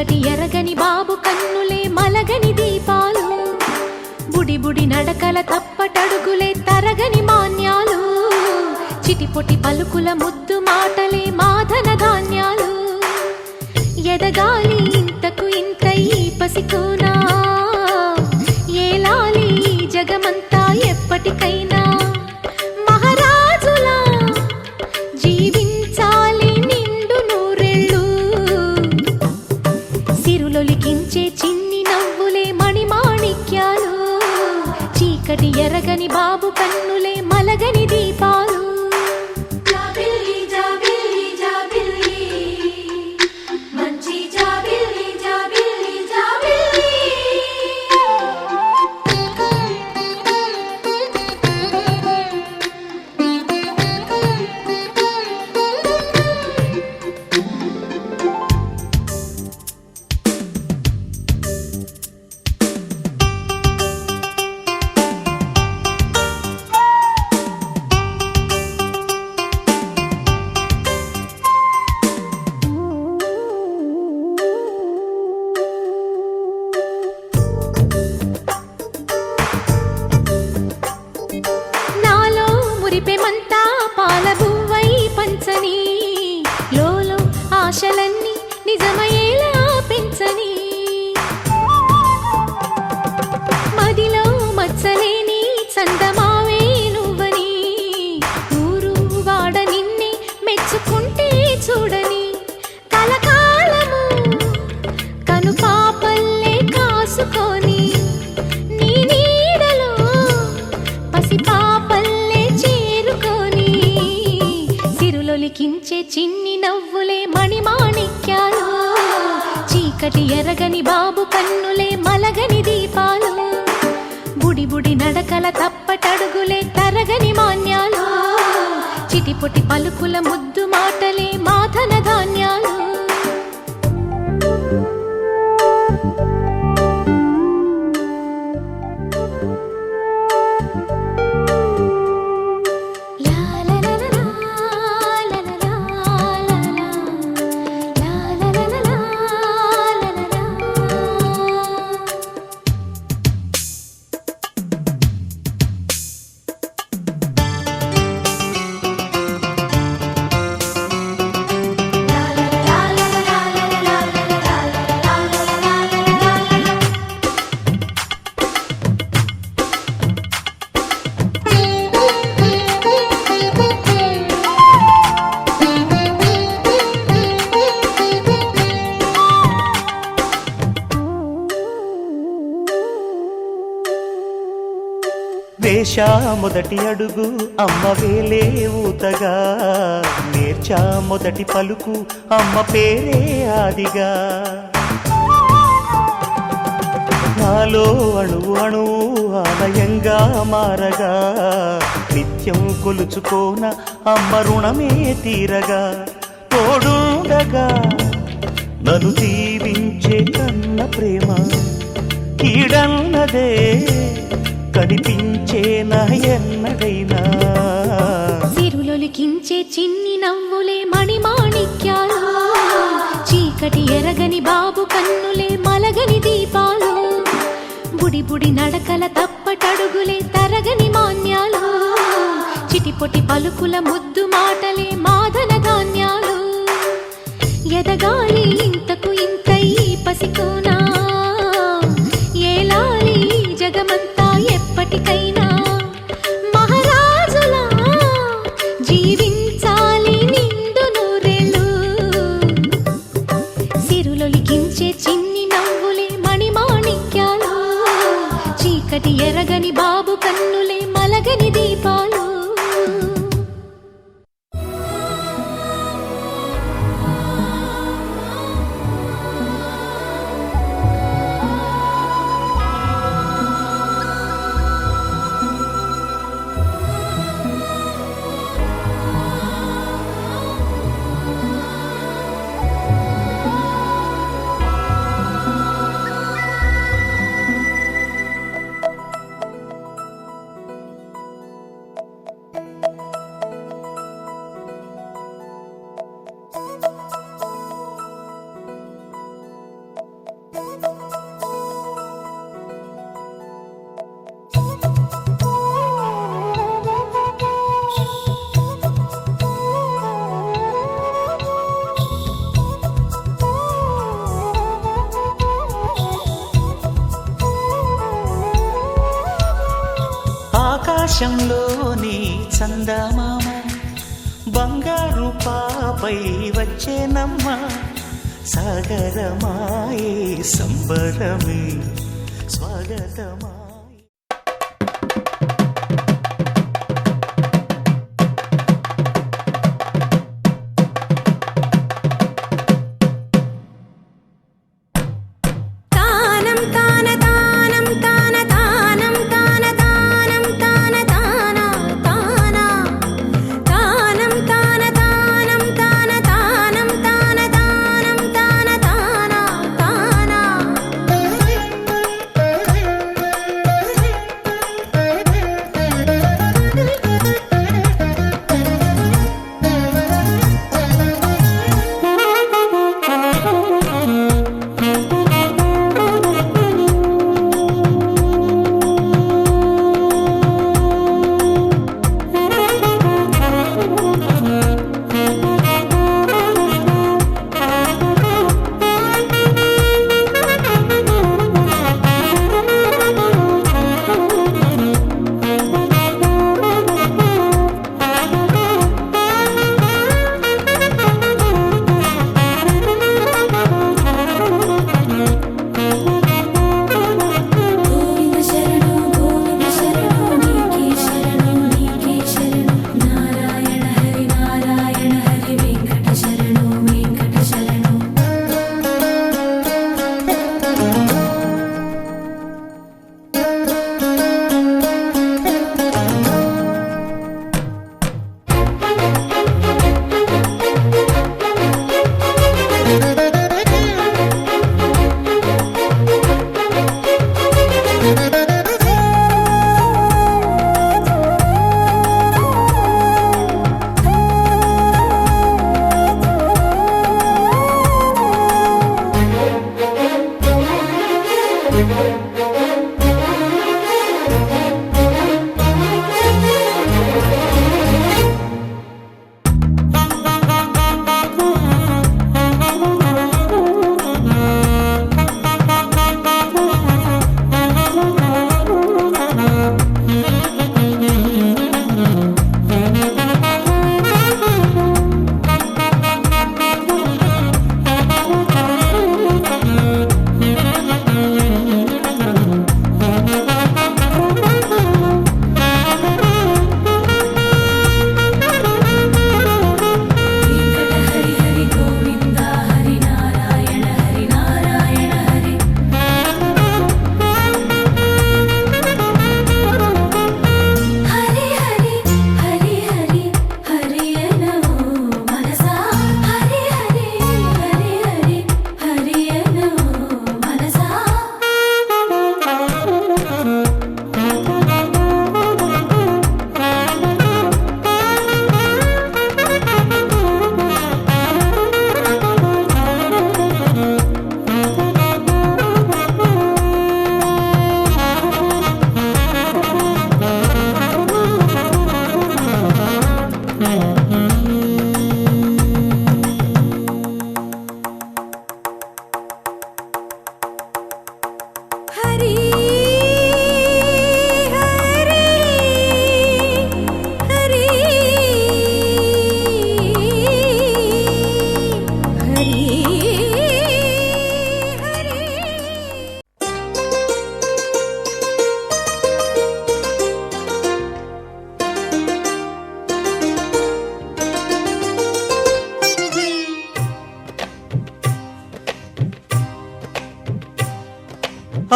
చీకటి ఎరగని బాబు కన్నులే మలగని దీపాలు, బుడి బుడి నడకల తప్పటడుగులే తరగని మాన్యాలు, చిటిపొటి పలుకుల ముద్దు మాటలే మాధన ధాన్యాలు. ఎదగాలి ఇంతకు ఇంత ఈ పసికోనా, ఏలాలి జగమంతా ఎప్పటికైనా, మహారాజులా జీవించాలి నిండు నూరెళ్ళు. సిరులొలికించే చిన్ని నవ్వులే మణిమాణిక్యాలు, చీకటి ఎరగని బాబు కన్నులే మలగని దీపాలు. మురిపెమంతా పాలబువ్వై పంచని, లోలో ఆశలన్నీ నిజమయ్యేలా పెంచని, మదిలో మచ్చలేని చందమావే నువ్వని, ఊరు వాడ నిన్నే మెచ్చుకుంటే చూడని, కలకాలము కను పాపల్లే కాసుకొని, నీ నీడలో పసిపాపల్లే లిఖించే చిన్ని నవ్వులే మణిమాణిక్యాలు, చీకటి ఎరగని బాబు కన్నులే మలగని దీపాలు, బుడి బుడి నడకల తప్పటడుగులే తరగని మాన్యాలు, చిటిపొటి పలుకుల ముద్దు మాటలే మాధన ధాన్యాలు. వేశా మొదటి అడుగు అమ్మ వేలే ఊతగా, నేర్చా మొదటి పలుకు అమ్మ పేరే ఆదిగా, నాలో అణువు అణువు ఆలయంగా మారగా, నిత్యం కొలుచుకోన అమ్మ రుణమే తీరగా, తోడుండగా నన్ను దీవించే కన్న ప్రేమ కీడన్నదే కనిపించేనా ఎన్నడైనా. సిరులొలికించే చిన్ని నవ్వులే మణిమాణిక్యాలు, చీకటి ఎరగని బాబు కన్నులే మలగని దీపాలు, బుడి బుడి నడకల తప్పటడుగులే తరగని మాన్యాలు, చిటిపొటి పలుకుల ముద్దు మాటలే మాధన ధాన్యాలు. ఎదగాలి ఇంతకు ఇంత ఈ పసికోనా, ఏలాలి జగమంతా ఎప్పటికైనా, మహారాజులా జీవించాలి నిండు నూరెళ్ళు. సిరులొలికించే చిన్ని నవ్వులే మణిమాణిక్యాలు, చీకటి ఎరగని బాబు కన్నులే మలగని దీపాలు. ఆకాశంలోని చందమామ బంగారు పాపై వచ్చేనమ్మ సాగరమాయే సంబరమే స్వాగతమా.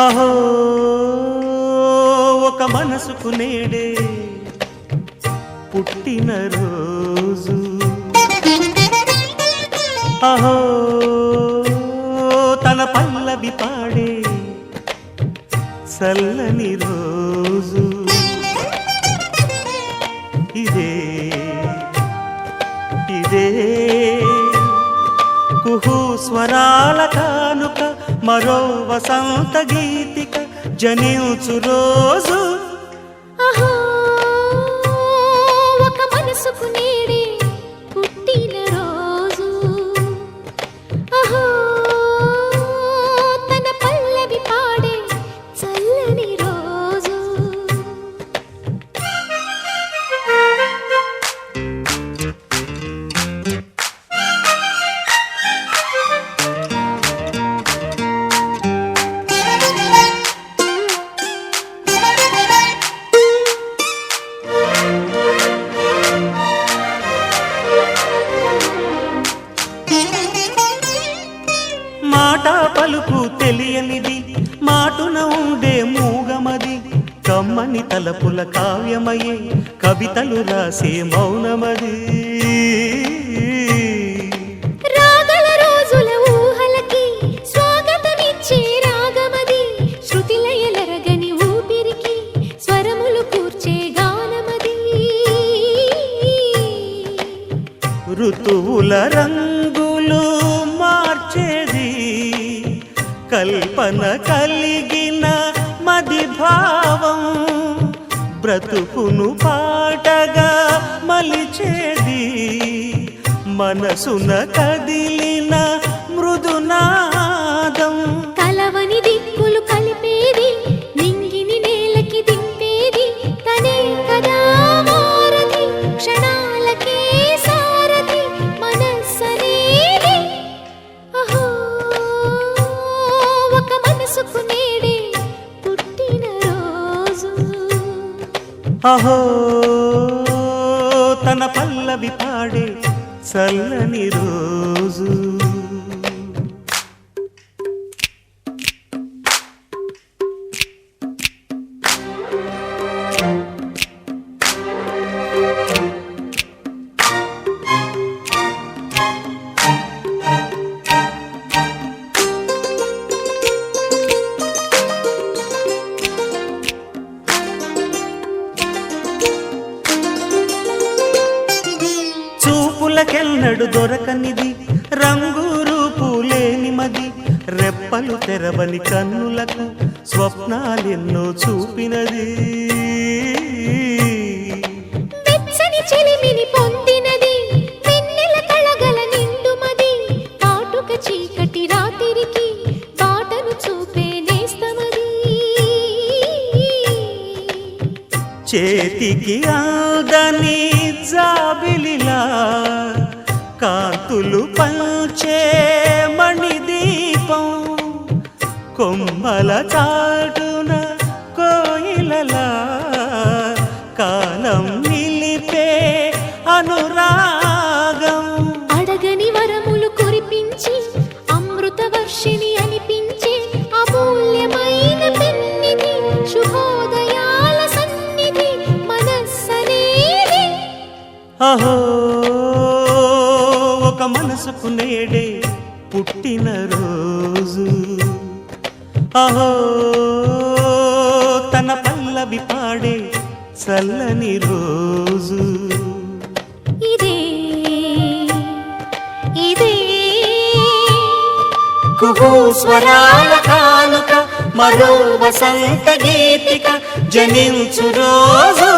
అహో ఒక మనసుకు నేడే పుట్టిన రోజు, అహో తన పల్లవి పాడే చల్లని రోజు, ఇదే ఇదే కుహు స్వరాల కానుక, మరో వసంత గీతిక జనించు రోజు. అహో ఒక మనసుకు నేడే పుట్టిన రోజు, అహో తన పల్లవి పాడే చల్లని రోజు. పలుకు తెలియనిది, మాటున ఉండే మూగమది, కమ్మని తలపుల కావ్యమయే కవితలు రాసే మౌనమది. రాగల రోజుల ఊహలకి స్వాగతమిచ్చే రాగమది, శృతిలయలరగని ఊపిరికి స్వరములు కూర్చే గానమది. ఋతువుల రంగులు మార్చేది, కల్పన కలిగిన మది భావం, బ్రతుకును పాటగా మలిచేది, మనసున కదిలిన మృదునాదం. కలవని దిక్కులు కలిపేది, నింగిని నేలకి దింపేది, తనే కదా వారధి, క్షణాలకే సారథి మనస్సనేది. అహో ఒక మనసుకు నేడే పుట్టిన రోజు. అహో తన పల్లవి పాడే చల్లని రోజు. చూపులకెన్నడు దొరకనిది, రంగు రూపు లేని మది, రెప్పలు తెరవని కన్నులకు స్వప్నాలెన్నో చూపినది. వెచ్చని చెలిమిని పొందినది, వెన్నెల కళగల నిండుమది, కాటుక చీకటి రాత్రికి బాటను చూపే నేస్తమది. చేతికి ఆదని జాబిలిలా కాంతులు పంచే మణిదీపం, కొమ్మల చాటున కోయిలలా కాలం నిలిపే అనురాగం. అడగని వరములు కురిపించి అమృత వర్షిణి అనిపించే అమూల్యమైన పెన్నిధి, శుభోదయాల సన్నిధి మనస్సనేది. అహో ఒక మనసుకు నేడే పుట్టిన రోజు. అహో తన పల్లవి పాడే చల్లని రోజు. ఇదే ఇదే కుహూ స్వరాల కానుక, మరో వసంత గీతిక జనించు రోజు.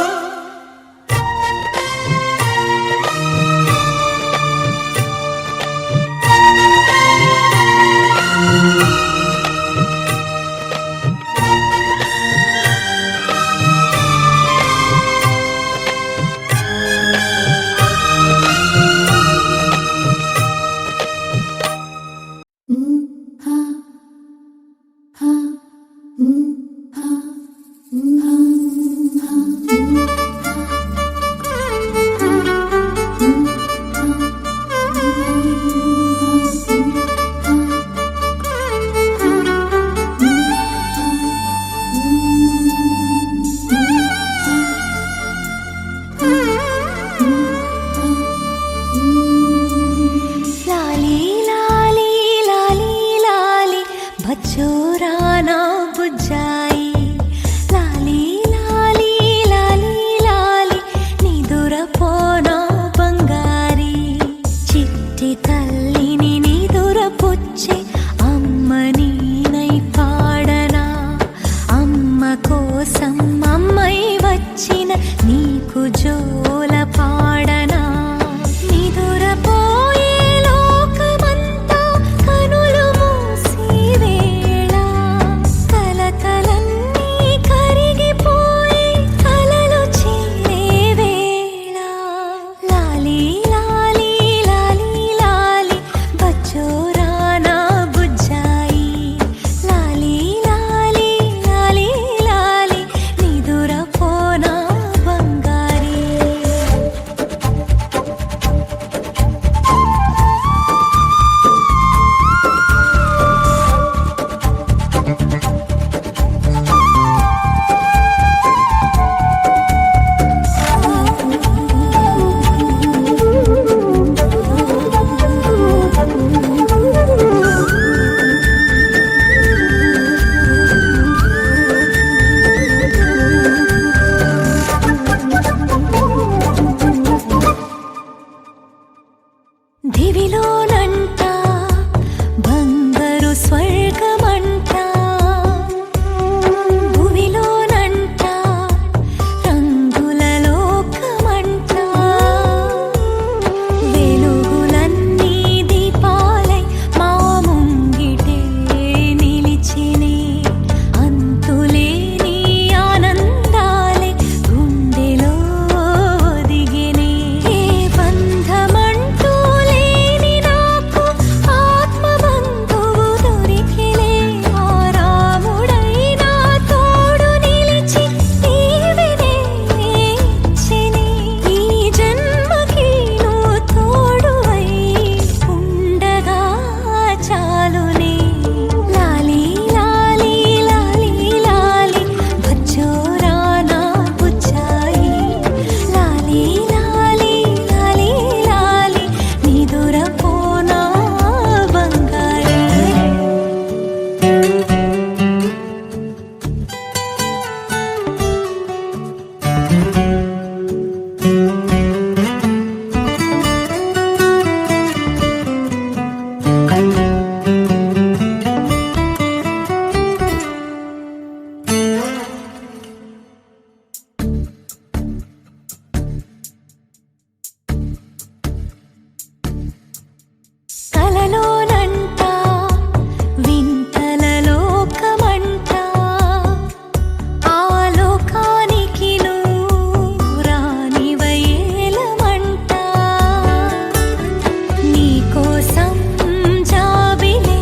కలలోనంట వింతల లోకమంట ఆ లోకానికి నువ్వు రానివయేలమంట నీకోసం జాబిలే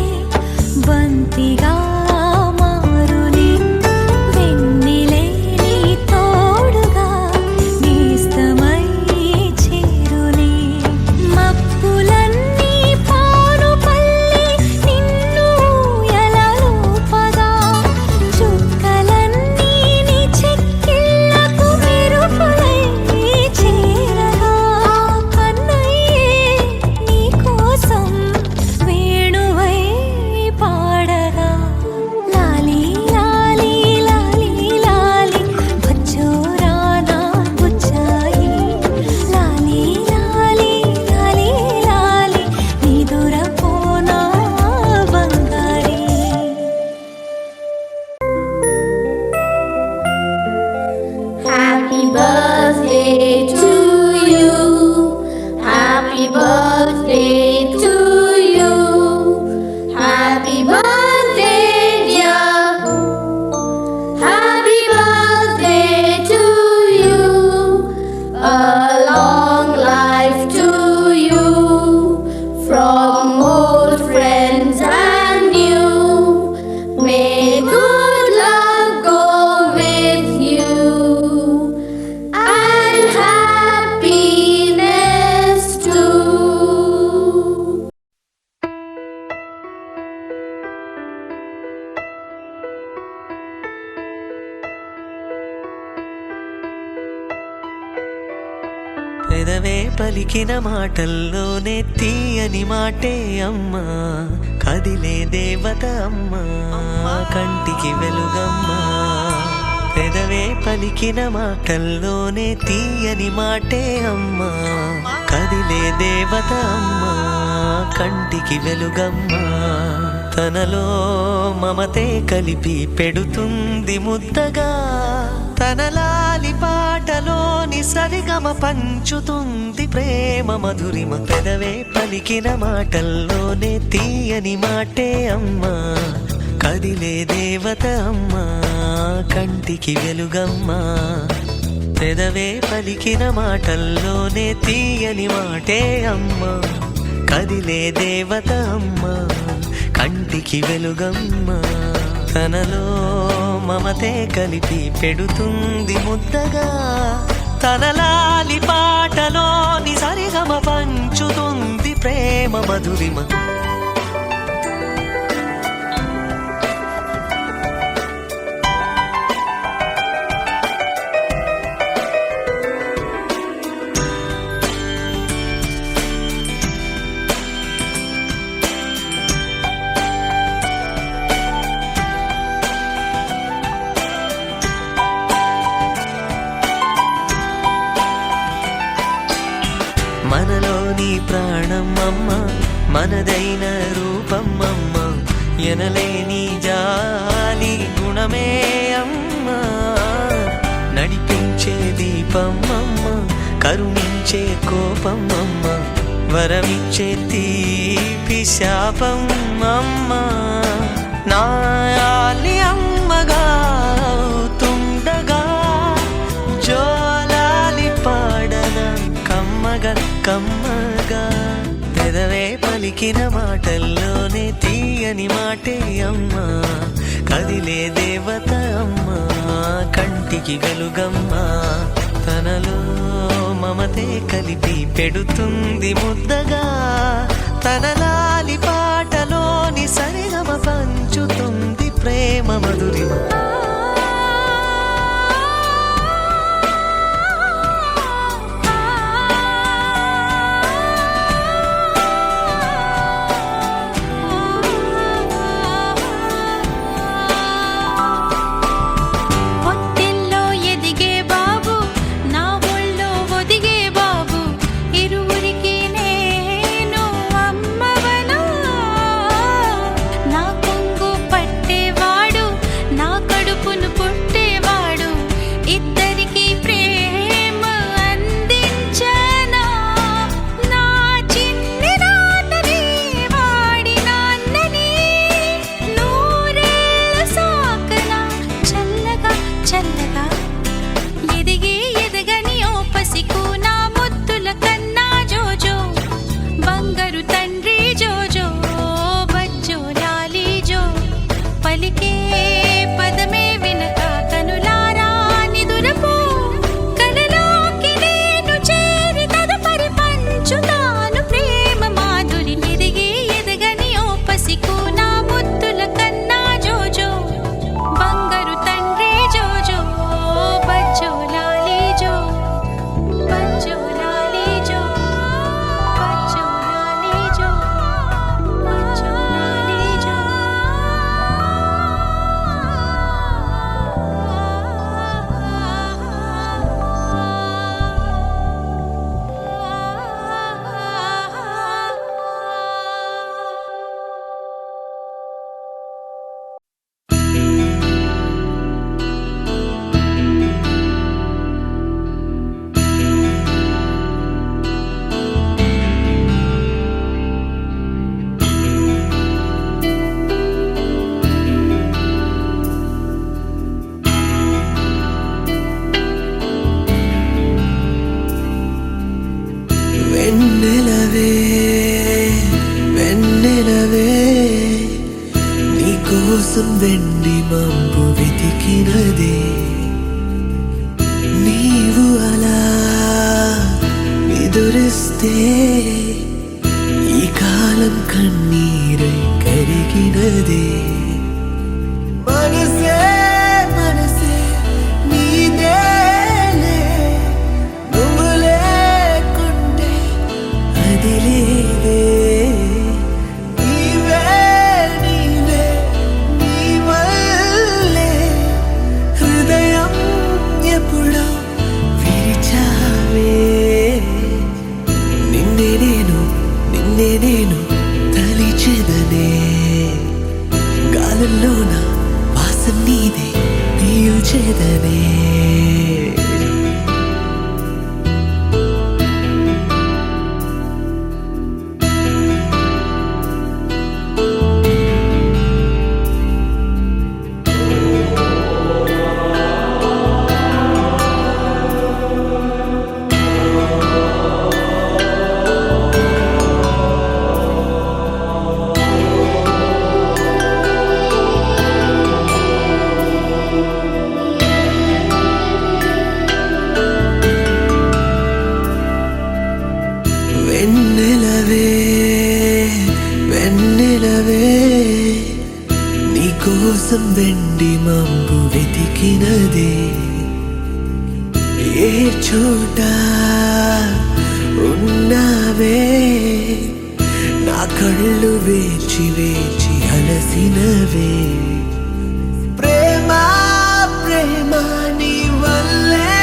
బంతిగా మారుని వెన్నెలే నీ తోడుగా నేస్తమై చేరుని మబ్బులన్నీ పాను పల్లి నిన్ను ఎలలోపగా చుక్కలన్నీ నీ చెక్కిళ్ళకు మెరుపులై చేరగా కన్నయ్యే నీకోసం వేణువై పాడగా లాలి లాలి లాలి లాలి వచ్చోరానా బుచ్చాయి లాలి లాలి లాలి లాలి నీ దూరపోనా బంగారి Happy birthday to you. Happy birthday to you. Happy birthday, dear. Happy birthday to you. A long life to you. From old friends and new. May good luck go with you. And happiness too. పెదవే పలికిన మాటల్లోనే తీయని మాటే అమ్మా కదిలే దేవత అమ్మా కంటికి వెలుగమ్మా పెదవే పలికిన మాటల్లోనే తీయని మాటే అమ్మా కదిలే దేవత అమ్మా కంటికి వెలుగమ్మా తనలో మమతే కలిపి పెడుతుంది ముద్దగా తనలాలి పాటలోని సరిగమ పంచుతుంది ప్రేమ మధురిమ పెదవే పలికిన మాటల్లోనే తీయని మాటే అమ్మా కదిలే దేవత అమ్మా కంటికి వెలుగమ్మా పెదవే పలికిన మాటల్లోనే తీయని మాటే అమ్మా కదిలే దేవత అమ్మా కంటికి వెలుగమ్మా తనలో మమతే కలిపి పెడుతుంది ముద్దగా తనలాలి పాటలోని సరిగమ పంచుతుంది ప్రేమ మధురిమ మనలోని ప్రాణమమ్మ మనదైన రూపమ్మమ్మ ఎనలేని జాలి గుణమే అమ్మ నడిపించే దీపమ్మమ్మ కరుణించే కోపమ్మమ్మ వరమిచ్చే తీపి శాపమ్మమ్మ నాయాలి అమ్మగా అవుతుండగా జోలాలి పాడన కమ్మగా కమ్మగా పెదవే పలికిన మాటల్లోనే తీయని మాటే అమ్మా కదిలే దేవత అమ్మా కంటికి వెలుగమ్మా తనలో మమతే కలిపి పెడుతుంది ముద్దగా తనలాలి పాటలోని సరిగమ పంచుతుంది ప్రేమ మధురిమ పొత్తిల్లో ఎదిగే బాబు నా ఒళ్ళో ఒదిగే బాబు ఇరువురికి నేను అమ్మవనా కోసం వెండి మబ్బు వెతికినదే నీవు అలా ఎదురిస్తే ఈ కాలం కన్నీరై కరిగినదే మనసే మనసే నీదేలే నువ్వు లేకుంటే అది లేదే నీవే నీవే నీ వల్లే హృదయం ఎప్పుడో విరిచావే నిన్నే నేను తలిచెదనే గాలుల్లోన వాసన నీదే పీల్చెదనే వెన్నెలవే నీకోసం వెండి మబ్బు వెతికినదే ఏ చోట ఉన్నావే నా కళ్ళు వేచి వేచి అలసినవే ప్రేమ ప్రేమ నీ వల్లే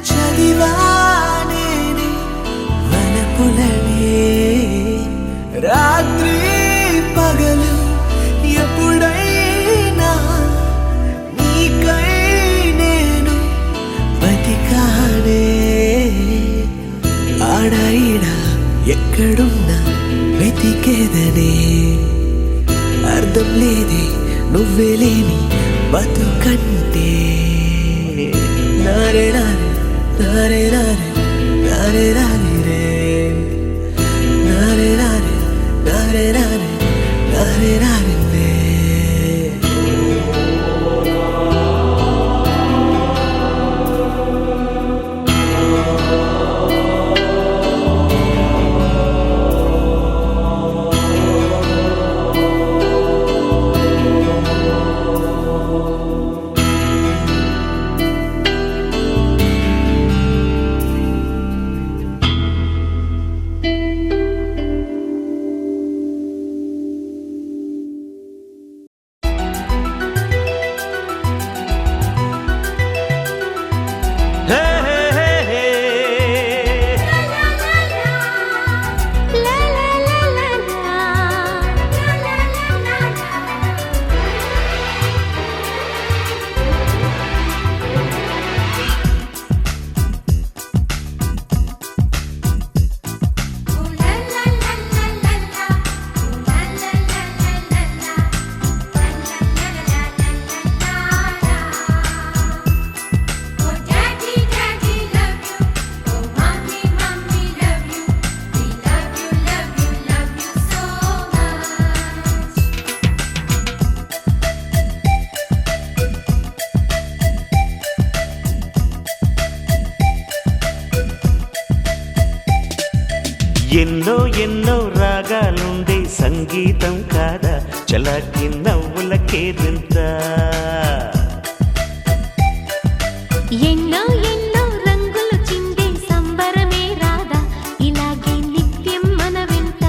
చదివానే వనపులనే రాత్రి పగలు ఎప్పుడైనా నీకై నేను బతికానే ఆడైనా ఎక్కడున్నా వెతికేదనే అర్థం లేదే నువ్వే లేని బతుకంటే నారే నారే నారే నారే నారే నారే రే నారే నారే నారే నారే నారే నారే రే ఎన్నో ఎన్నో రాగాలుండే సంగీతం కాదా చలాకి నవ్వులకే వింత ఎన్నో ఎన్నో రంగులు చిందే సంబరమే రాదా ఇలాగే నిత్యం మన వింత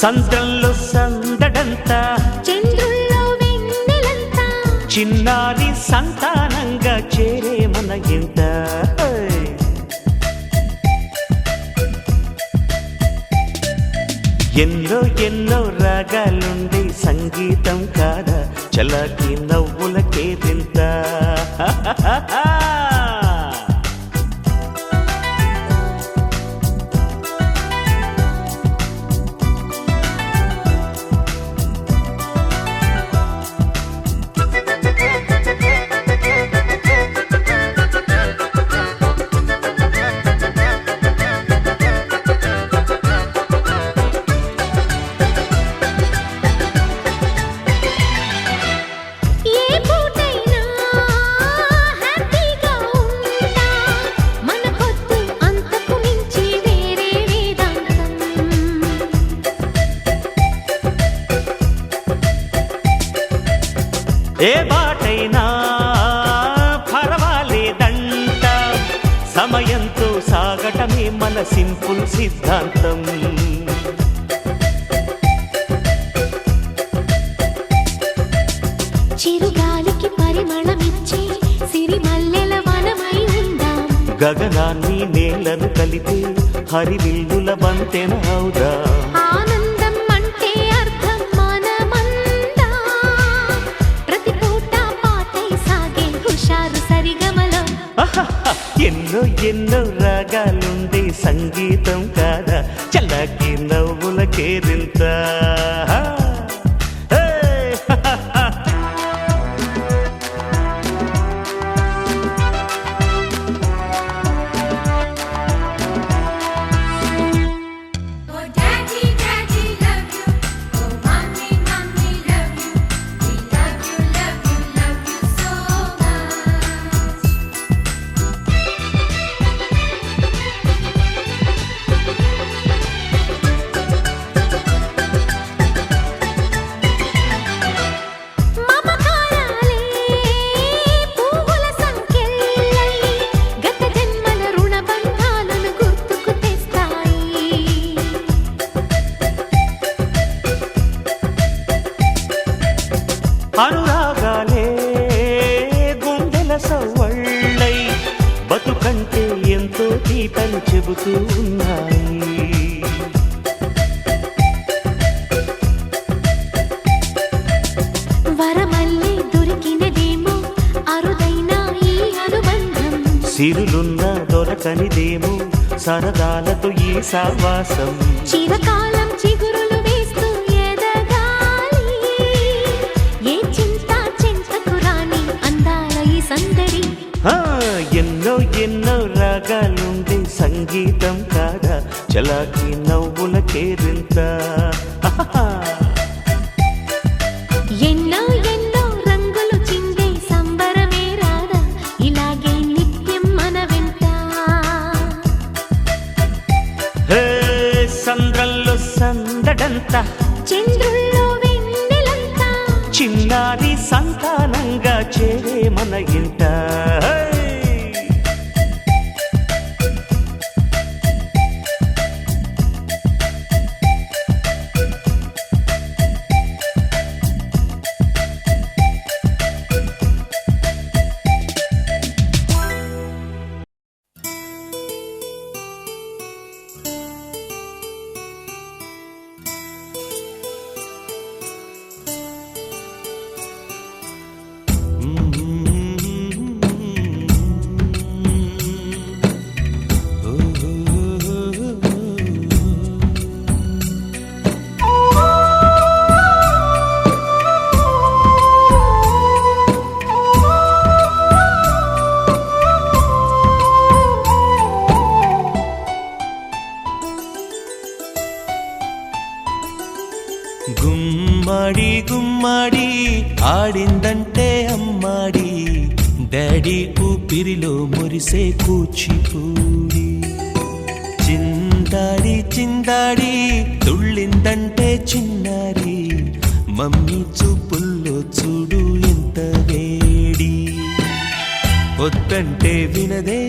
సంద్రంలో సందడంతా చంద్రుల్లో వెన్నెలంతా చిన్నారి సంతానంగా చేరే మన ఇంత ఎన్నో ఎన్నో రాగాలుండే సంగీతం కాదా చలాకి నవ్వులకే వింత ఏ బాటైనా పర్వాలేదంట, సమయంతో సాగటమే మన సింపుల్ సిద్ధాంతం. చిరుగాలికి పరిమళమిచ్చే సిరిమల్లెల వనమై ఉందాం, గగనాన్ని నేలను కలిపే హరివిల్లుల బంతెన అవుదాం. ఆనందం అంటే అర్థం మనమందా, ప్రతి పూట పాటై సాగే హుషారు సరిగమలో. ఎన్నో ఎన్నో రాగాలుండే సంగీతం కాదా, చల్లకి నవ్వుల Kerintha. Oh daddy, daddy love you. Oh mommy, mommy love you. We love you, love you, love you so much. మమకారాలే పువ్వుల సంకెళ్ళై గత జన్మల రుణ బంధాలను గుర్తుకు తెస్తాయి. అనురాగాలే గుండెల సవ్వళ్ళై బతుకంటే ఎంతో తీపని చెబుతూ ఉన్నాయి. వరమల్లే దొరికినదేమో అరుదైన ఈ అనుబంధం, సిరులున్న దొరకనిదేమో సరదాలతో ఈ సావాసం. చిరకాలం చిగురులు వేస్తూ ఎదగాలి, ఏ చింత చింతకు రాని అందాల ఈ సందడి. ఎన్నో ఎన్నో రాగాలుండే సంగీతం కాదా, చలాకి నవ్వుల కేరింత. ఎన్నో ఎన్నో రంగులు చిందే సంబరమే రాదా, ఇలాగే నిత్యం మన వెంట. హే సంద్రంలో సందడంత, చంద్రుల్లో వెన్నెలంతా, చిన్నారి సంతానంగా చేరే మన ఇంట. గుమ్మడి గుమ్మడి ఆడిందంటే అమ్మాడి, డాడీ ఊపిరిలో మురిసే కూచిపూడి. చిందాడి చిందాడి తుళ్ళిందంటే చిన్నారి, మమ్మీ చూపుల్లో చూడు ఎంత వేడి. వద్దంటే వినదే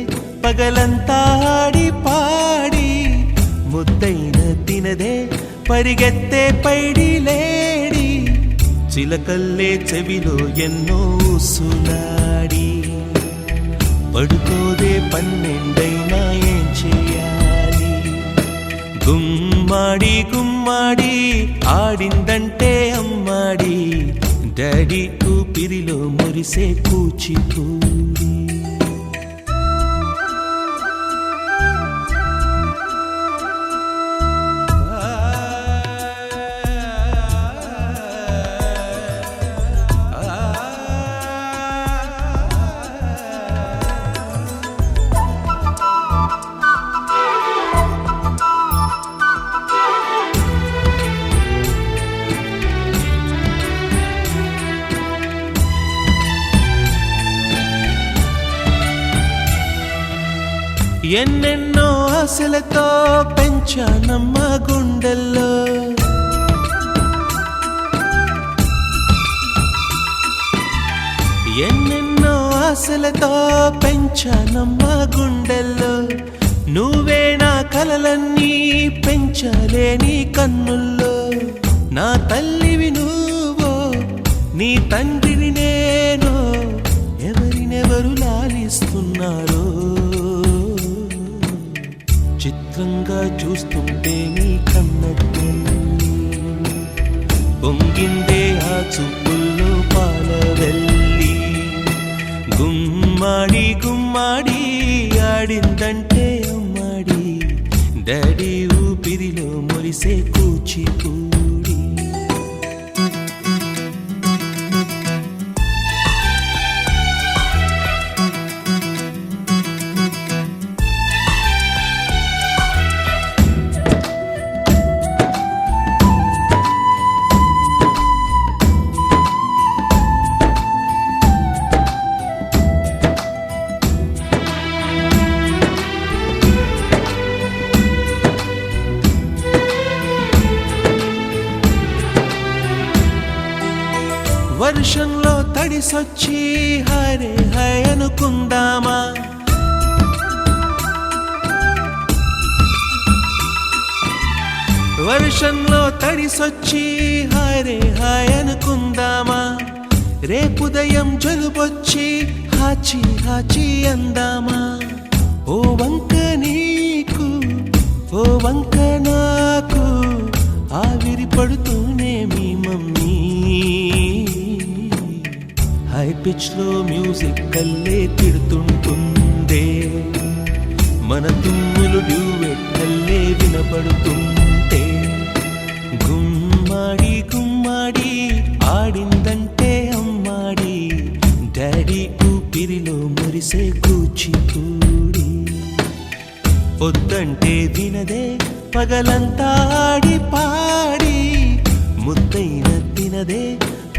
పగలంతా ఆడి పాడి, ముద్దైన తినదే పరిగెత్తే పైడి లేడి. చిలకల్లే చెవిలో ఎన్నో సులాడి, పడుకోదే పన్నెండైనా ఏం చేయాలి. గుమ్మాడి గుమ్మాడి ఆడిందంటే అమ్మాడి, డాడీ ఊపిరిలో మురిసే కూచిపూడి. ఎన్నెన్నో ఆశలతో పెంచానమ్మ గుండెల్లో, ఆశలతో పెంచానమ్మ గుండెల్లో నువ్వే నా కలలన్నీ పెంచాలే నీ కన్నుల్లో నా తల్లివి నువ్వో నీ తండ్రిని నేను ఎవరినెవరు లాలిస్తున్నారో చిత్రంగా చూస్తుంటే నీ కన్నట్టు పొంగిందే ఆ చూపుల్లో పాలవెల్లి గుమ్మాడి గుమ్మాడి ఆడిందంటే అమ్మాడి డాడీ ఊపిరిలో మురిసే కూచిపూడి వర్షంలో తడిసొచ్చి హరే హై అనుకుందామా వర్షంలో తడిసొచ్చి హరే హాయ్ అనుకుందామా రేపుదయం జలుబొచ్చి హాచి హాచి అందామా ఓ వంక నీకు ఓ వంక నాకు ఆవిరి పడుతూనే మీ మమ్మీ హై పిచ్ లో మ్యూజిక్ కల్లే తిడుతుంటుందే మన తుమ్ములు డ్యూయెట్ కల్లే వినపడుతుంటే గుమ్మాడి గుమ్మాడి ఆడిందంటే అమ్మాడి డాడీ ఊపిరిలో మురిసే కూచిపూడి పొద్దంటే వినదే పగలంతా ఆడి పాడి ముద్దైన తినదే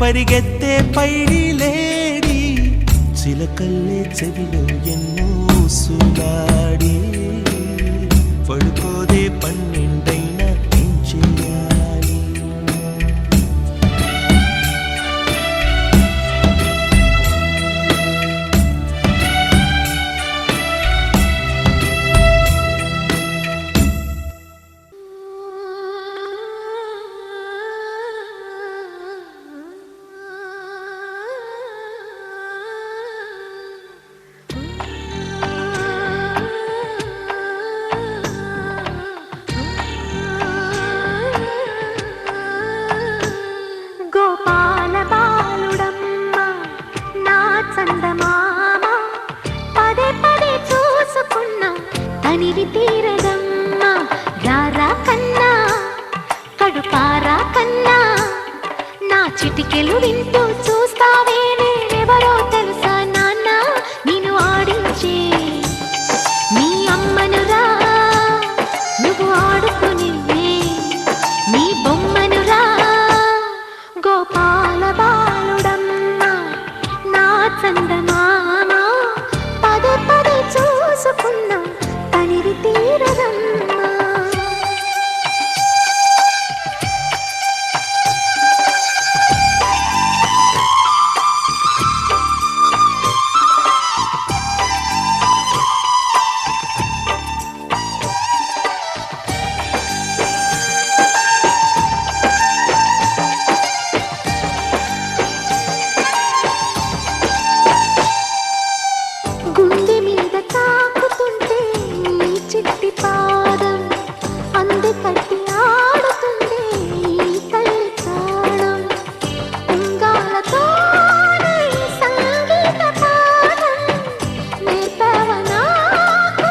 పరిగెత్తే పైడి లేడి చిలకల్లే చెవిలో ఎన్నో సులాడి పడుకోదే పన్నెండైనా ఏం చెయ్యాలి గోపాల బాలుడమ్మ నా చందమామ పదే పదే చూసుకున్నా తనివి తీరదమ్మ రారా కన్నా కడుపారా కన్నా నా చిటికెలు వింటూ చూస్తావే నేనెవరో తెలుసా నాన్న నేను ఆడించే నీ అమ్మనురా నువ్వు ఆడుకుని నీ బొమ్మనురా గోపాల బాలుడమ్మ నా చందమామ పదే పదే చూసుకున్నా తనివి తీరదమ్మ గుండె మీద తాకుతుంటే నీ చిట్టి పాదం అంది కట్టి ఆడుతుంది ఈ తల్లి ప్రాణం ఉంగాలతోనే సంగీత పాఠం నేర్పావ నాకు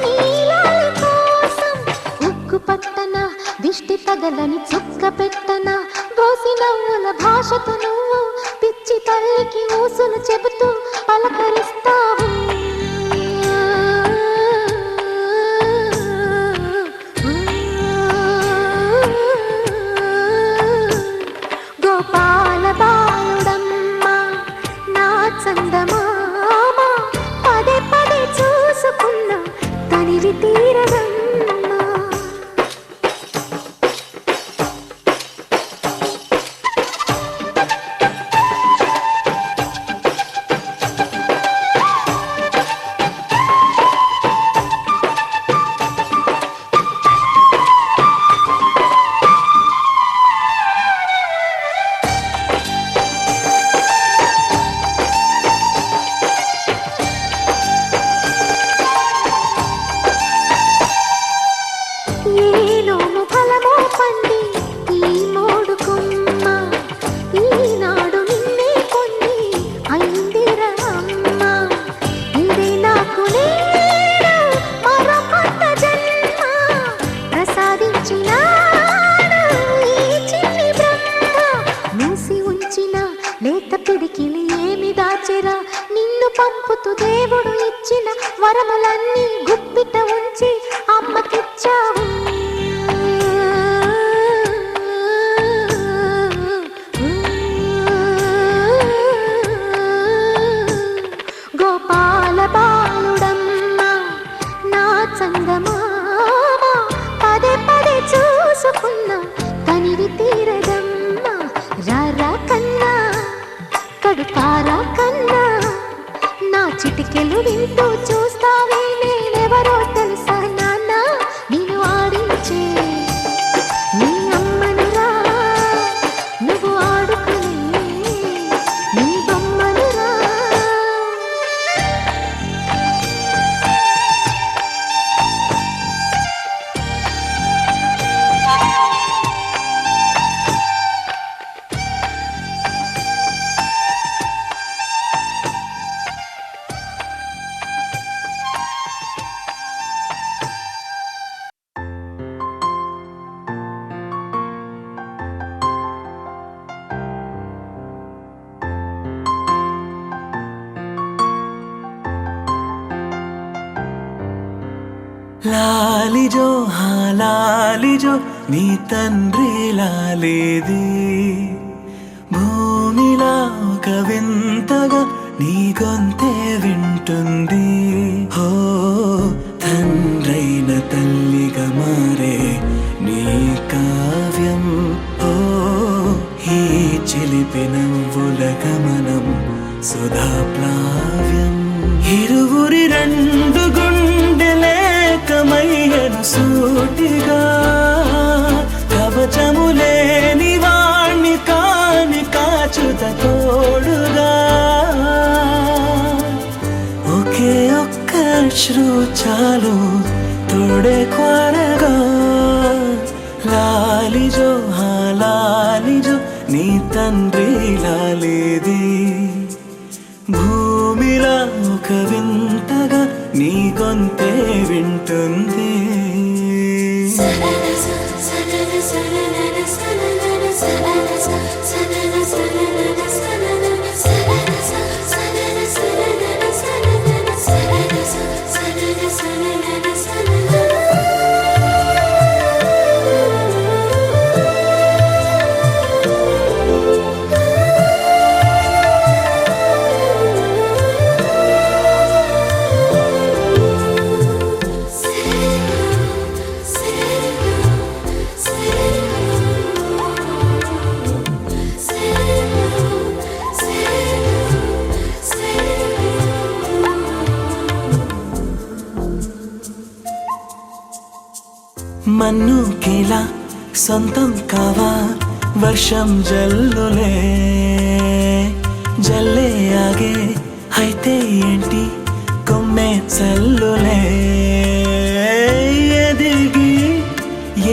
నీలాలి కోసం ఉక్కు పట్టన దిష్టి తగలని చుక్క పెట్టన బోసి నవ్వుల భాషతో నువ్వు పిచ్చి తల్లికి ఊసులు చెబుతూ పలకరిస్తావు గోపాల బాలుడమ్మ నా చందమామ పదే పదే చూసుకున్నా తనివి తీరదమ్మ ఏలోము ఫలమో పండి ఈ మోడు కొమ్మ ఈనాడు నిన్నే కొన్ని అయిందిరా అమ్మ ఇదే నాకు నేడు మరో కొత్త జన్మ ప్రసాదించినాడు ఈ చిన్ని బ్రహ్మ మూసి ఉంచిన లేత పిడికిలి ఏమి దాచెరా నిన్ను పంపుతూ దేవుడు ఇచ్చిన వరములన్నీ గుప్పిట ఉంచి అమ్మకిచ్చావు గోపాల బాలుడమ్మ నా చందమామ పదే పదే చూసుకున్నా తనివి తీరదమ్మ రారా కన్నా కడుపారా కన్నా నా చిటికెలు వింటూ చూస్తావే నేనెవరో తెలుసా నాన్న నిన్ను ఆడించే నీ అమ్మనురా నువ్వు ఆడుకునే నీ బొమ్మనురా లాలిజో లాలిజో నీ తండ్రి లాలేది భూమిలా ఒక వింతగా నీ గొంతే వింటుంది హో తండ్రైన తల్లిగా మారే నీ కావ్యం ఓ ఈ చిలిపి నవ్వుల గమనం సుధా ప్లావ్యం ఇరువురి రెండు గుండెలేకమయ్యను సూటిగా కవచములేని వాణ్ణి కాని కాచుత తోడుగా ఒకే ఒక్క అశ్రు చాలు తోడే క్వారగా లాలిజో లాలిజో నీ తండ్రి లాలేది భూమిలా ఒక వింతగా నీ గొంతే వింటుంది మన్నుకిలా సొంతం కావా వర్షం జల్లులే జల్లే ఆగే అయితే ఏంటి కొమ్మే చల్లులే ఎదిగి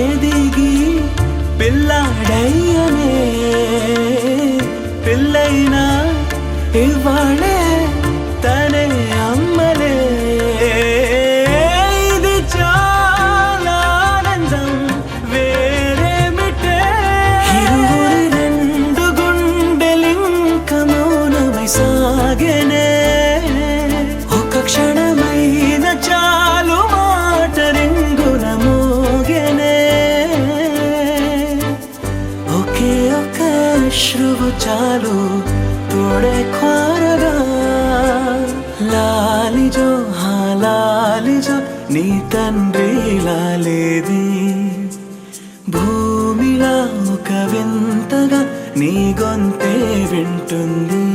ఎదిగి పిల్లాడయ్యనే పిల్లైనా ఇవాళే తనే అమ్మలే ఇది చాలా ఆనందం వేరేమిటే ఇరువురి రెండు గుండెలింక మౌనమై సాగెనే ఒక క్షణమైన చాలు మాట రింగున మోగెనే ఒకే ఒక అశ్రువు చాలు తోడే క్వారగా లాలిజో లాలిజో నీ తండ్రి లాలేది భూమిలా ఒక వింతగా నీ గొంతే వింటుంది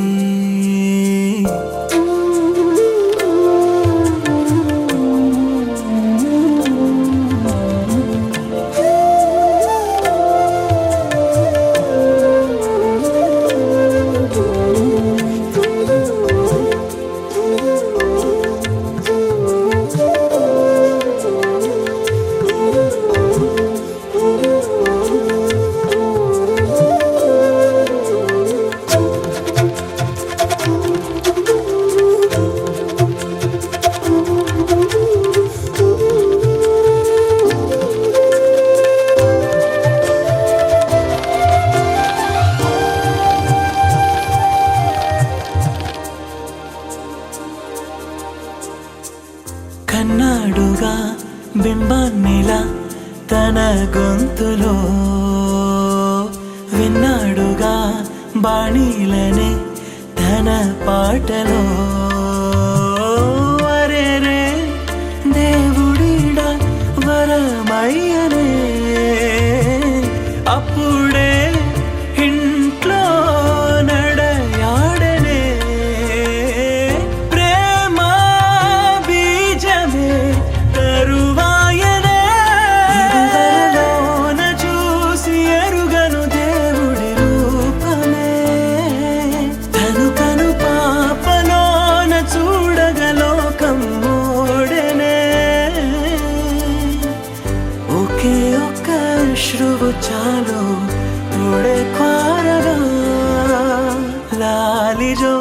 గొంతులో విన్నాడుగా బాణీలనే తన పాటలో అరేరే దేవుడిడా వరమయ్యనే అప్పుడే ఇంట్లో నడయాడనే ప్రేమ బీజమే తరువాయనే ఇదివరలోన చూసి ఎరుగను దేవుడి రూపమే తను తను పాపలోన చూడగలోకం ఓడనే ఒకే ఒక్క శ్రువు చాలు తోడే క్వారగా లాలిజో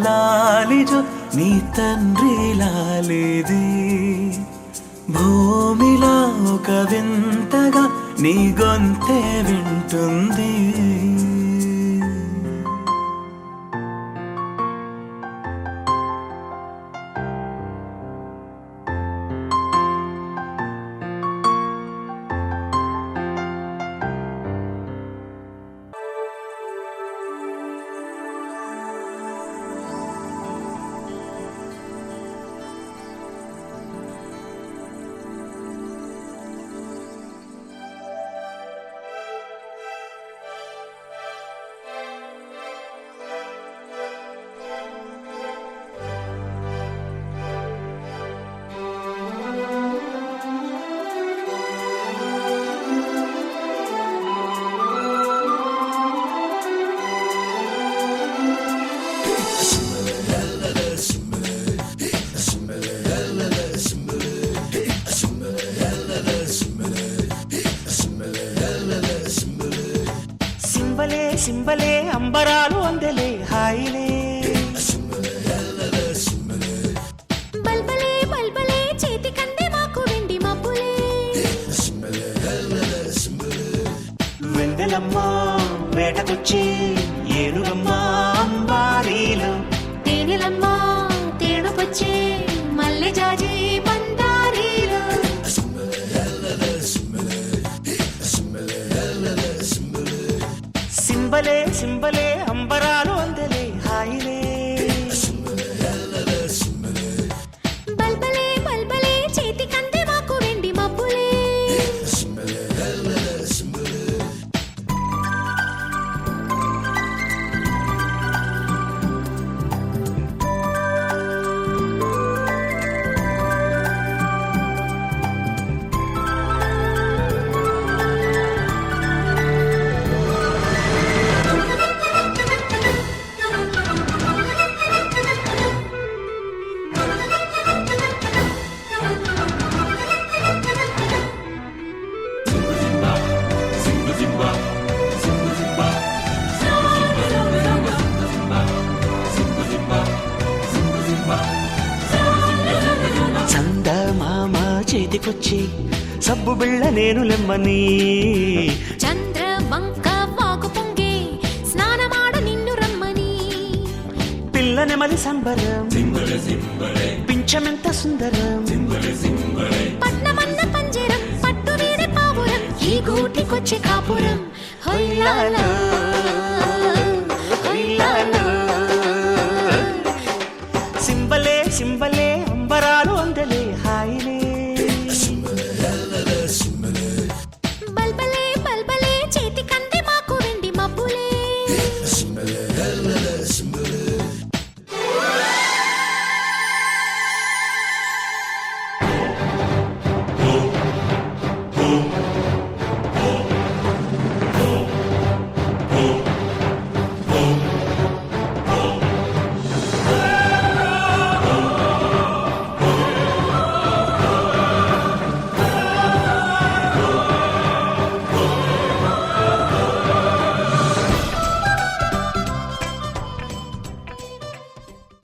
లాలిజో నీ తండ్రి లాలిది భూమిలా ఒక వింతగా నీ గొంతే వింటుంది సింబలే సింబలే అంబరాలు అందలే హాయిలే బల్బలే బల్బలే చేతి కందే మాకు వెండి మబ్బులే వెందెలమ్మ వేటకొచ్చి ఏనుగమ్మ అంబారీలు తేనెలమ్మ తేనుకొచ్చే మల్లె జాజి బందారీలు సింబలే సింబలే అంబరాలు అందలే హాయిలే బల్బలే బల్బలే చేతి కందే మాకు వెండి మబ్బులే చందమామ చేతికొచ్చి సబ్బు బిళ్ళ నేను లెమ్మని చంద్ర వంక వాకు పొంగే స్నానమాడ నిన్ను రమ్మని పిల్ల నెమలి సంబరం పింఛమెంత సుందరం పట్నమన్న పంజరం పట్టు వీడి పావురం ఈ గూటికొచ్చే కాపురం హొయ్యాలా